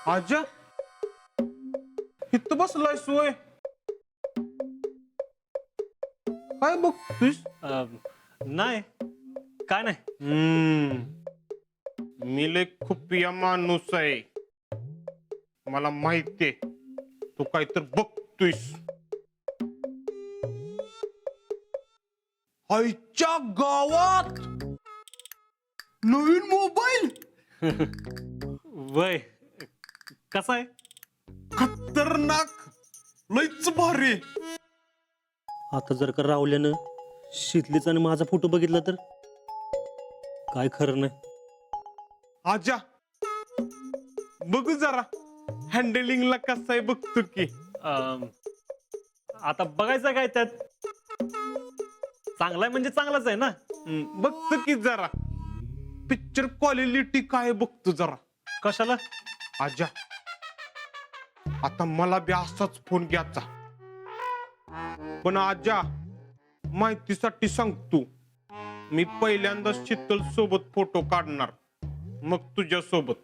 आजा इथं बसलाय सोय काय बघतोस? नाही काय नाही. मी लय खुपिया माणूस आहे, मला माहितीये तू काय तर बघतोयस. आईच्या गावात नवीन मोबाईल वय कसा आहे? खतरनाक, लयच भारी. आता जर का रावल्यानं शीतलीचा आणि माझा फोटो बघितला तर काय खरं नाही. आजा बघू जरा हँडलिंगला कसं आहे बघतो की. आता बघायचं काय त्यात, चांगला आहे म्हणजे चांगलाच आहे ना. बघतो की जरा पिक्चर क्वालिटी काय बघतो जरा. कशाला? आजा आता मला बी असाच फोन घ्यायचा, पण आजा माहितीसाठी सांगतो, मी पहिल्यांदा शीतल सोबत फोटो काढणार, मग तुझ्या सोबत.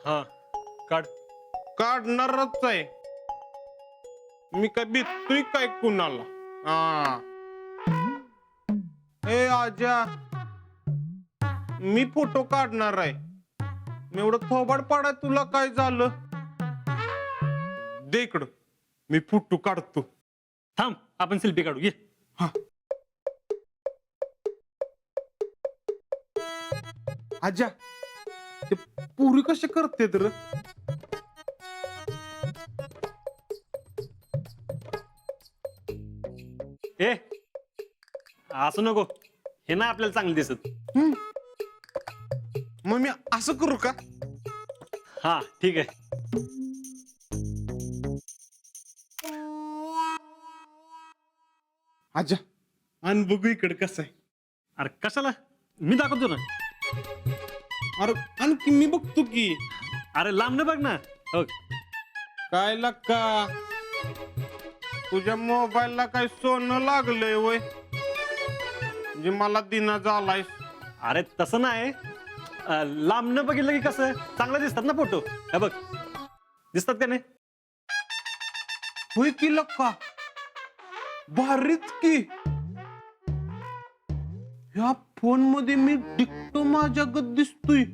हा काढ. काढणारच आहे मी, काय भेटतोय काय कुणाला? हा ए आजा मी फोटो काढणार आहे, मी एवढं थोबाड पाडा तुला काय झालं? दे इकडं मी फोटो काढतो. थांब आपण सेल्फी काढू ये. आजा ते पुरी कसे करते तर? ए असं नको, हे ना आपल्याला चांगलं दिसत. मग मी असं करू का? हा ठीक आहे. आजा आणि बघू इकडे कसं आहे. अरे कशाला, मी दाखवतो ना. अरे आणखी मी बघतो की. अरे लांब न बघ ना. हो काय लक्का तुझ्या मोबाईलला काय सोनं लागलंय वय, म्हणजे मला दिना झालाय? अरे तसं नाही, लांब न बघितलं की कसं चांगलं दिसतात ना फोटो. हे बघ दिसतात का नाही? होय की लक्का, भारीच की. ह्या फोन मध्ये मी डिक्टो माझ्यागत दिसतोय.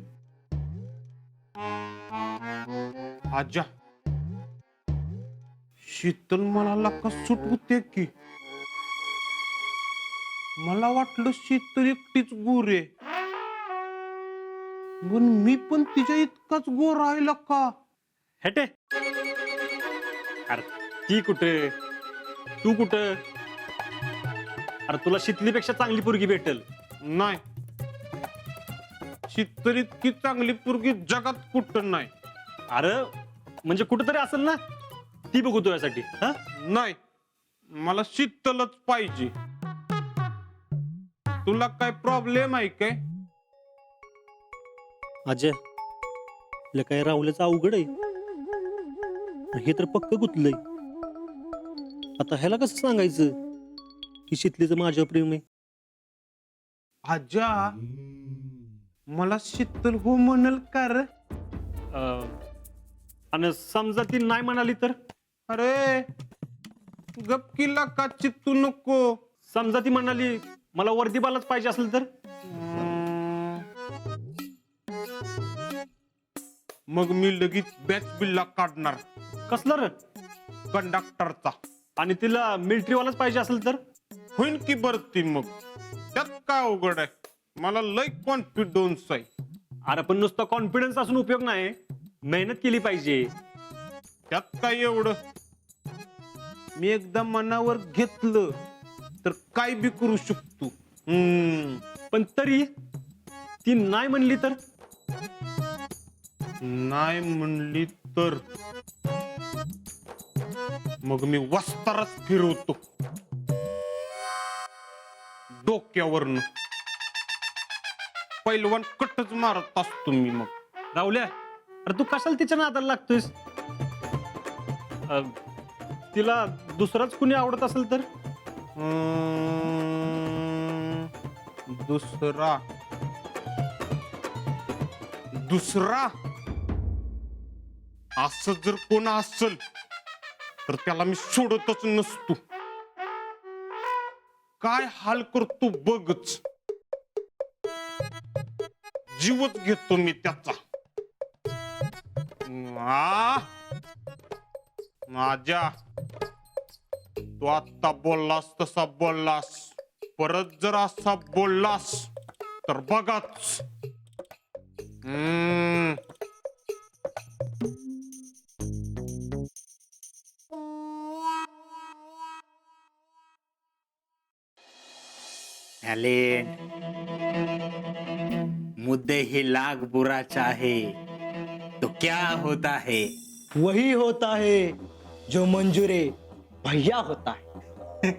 आजा शीतल मला लक्का सूट होते की. मला वाटलं शीतल एकटीच गोर आहे, पण मी पण तिच्या इतकाच गोर आहे लक्का. हेटे अरे ती कुठे, तू कुठं? अरे तुला शीतलीपेक्षा चांगली पोरगी भेटेल. नाही, शीतल इतकी चांगली पोरगी जगात कुठं नाही. अरे म्हणजे कुठंतरी असेल ना, ती बघू तुझ्यासाठी. हा नाही, मला शीतलच पाहिजे. तुला काय प्रॉब्लेम आहे काय? अजय काय राहुल्याचं अवघड आहे, हे तर पक्क गुतलंय. आता ह्याला कसं सांगायचं की शीतलीचं माझ्यावर प्रेम आहे? आजा मला शीतल हो म्हणल का रे? आणि समजा ती नाही म्हणाली तर? अरे गपकीला का चित्तू नको. समजा ती म्हणाली मला वर्दीबालाच पाहिजे असेल तर? मग मी लगेच बॅच बिल्ला काढणार. कसलं रे? कंडक्टरचा. आणि तिला मिलिटरीवालाच पाहिजे असेल तर? होईन की भरती, मग त्यात काय अवघड आहे? मला लय कॉन्फिडन्स आहे. अरे पण नुसता कॉन्फिडन्स असून उपयोग नाही, मेहनत केली पाहिजे. त्यात काय एवढं? मी एकदा मनावर घेतलं तर काय बी करू शकतो. पण तरी ती नाही म्हणली तर? नाही म्हणली तर मग मी वस्तारच फिरवतो डोक्यावरनं. पैलवान कटच मारत असतो मी. मग राहुल्या, अरे तू कशाला तिच्या नादाला लागतोयस? तिला दुसराच कुणी आवडत असेल तर? दुसरा दुसरा असं जर कोण असल तर त्याला मी सोडतच नसतो. काय हाल करतो बघच. जीवच घेतो मी त्याचा. माझ्या तू आता बोललास तसा बोललास, परत जर असा बोललास तर बघाच. टैलेंट मुद्दे ही लाख बुरा चाहे तो क्या होता है? वही होता है जो मंजूरे भैया होता है.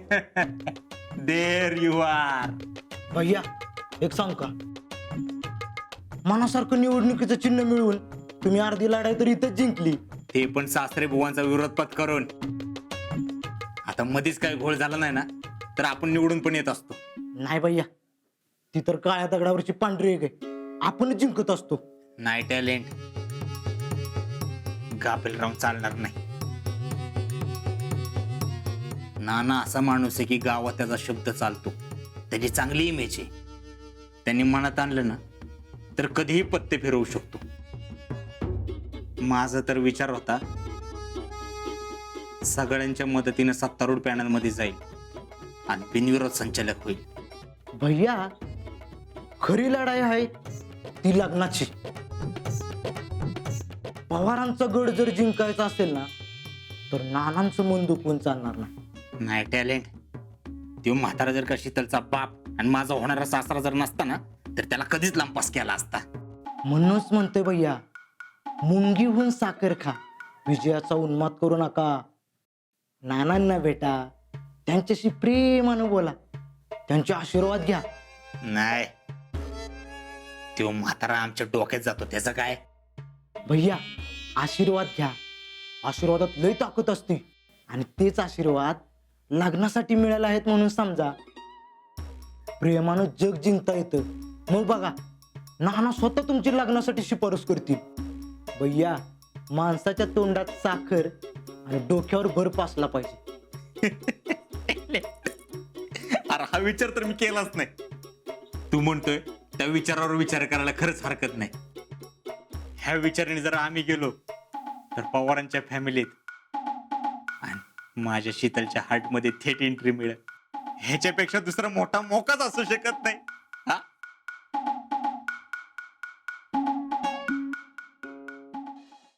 There you are. भैया एक सांग का, मनासारखं निवडणुकीचं चिन्ह मिळवून तुम्ही अर्धी लढाई तर इथेच जिंकली. ते पण सासरे बुवांचा विरोध पत्करून. आता मध्येच काही घोळ झाला नाही ना तर आपण निवडून पण येत असतो. नाही भैया, ती तर काळ्या दगडावरची पांढरी एक आहे, आपणच जिंकत असतो. नाही टॅलेंट, गाफील राहून चालणार नाही. नाना असा माणूस आहे की गावात त्याचा शब्द चालतो. त्याची चांगली इमेज आहे. त्यांनी मनात आणलं ना तर कधीही पत्ते फिरवू शकतो. माझा तर विचार होता सगळ्यांच्या मदतीने सत्तारूढ पॅनल मध्ये जाईल आणि बिनविरोध संचालक होईल. भैया खरी लढाई आहे ती लग्नाची. पवारांचा गड जर जिंकायचा असेल ना तर नानांचं मन दुखवून चालणार नाही. नाही टॅलेंट, तो म्हातारा जर का शीतलचा बाप आणि माझा होणारा सासरा जर नसता ना तर त्याला कधीच लांपास केला असता. म्हणूनच म्हणतोय भैया, मुंगीहून साखर खा, विजयाचा उन्माद करू नका. नानांना भेटा, त्यांच्याशी प्रेमानं बोला, त्यांचे आशीर्वाद घ्या. नाही, तो म्हातारा आमच्या डोक्यात जातो. त्याचं काय? भैया आशीर्वाद घ्या, आशीर्वादात लय ताकद असते आणि तेच आशीर्वाद लग्नासाठी मिळाले आहेत म्हणून समजा. प्रेमानं जग जिंकता येतं. मग बघा, नाना स्वतः तुमची लग्नासाठी शिफारस करतील. भैया माणसाच्या तोंडात साखर आणि डोक्यावर बर्फ असला पाहिजे. अरे हा विचार तर मी केलाच नाही. तू म्हणतोय त्या विचारावर विचार करायला खरंच हरकत नाही. ह्या विचाराने जर आम्ही गेलो तर पवारांच्या फॅमिलीत आणि माझ्या शीतलच्या हार्ट मध्ये थेट एंट्री मिळेल. ह्याच्यापेक्षा दुसरा मोठा मोकाच असू शकत नाही.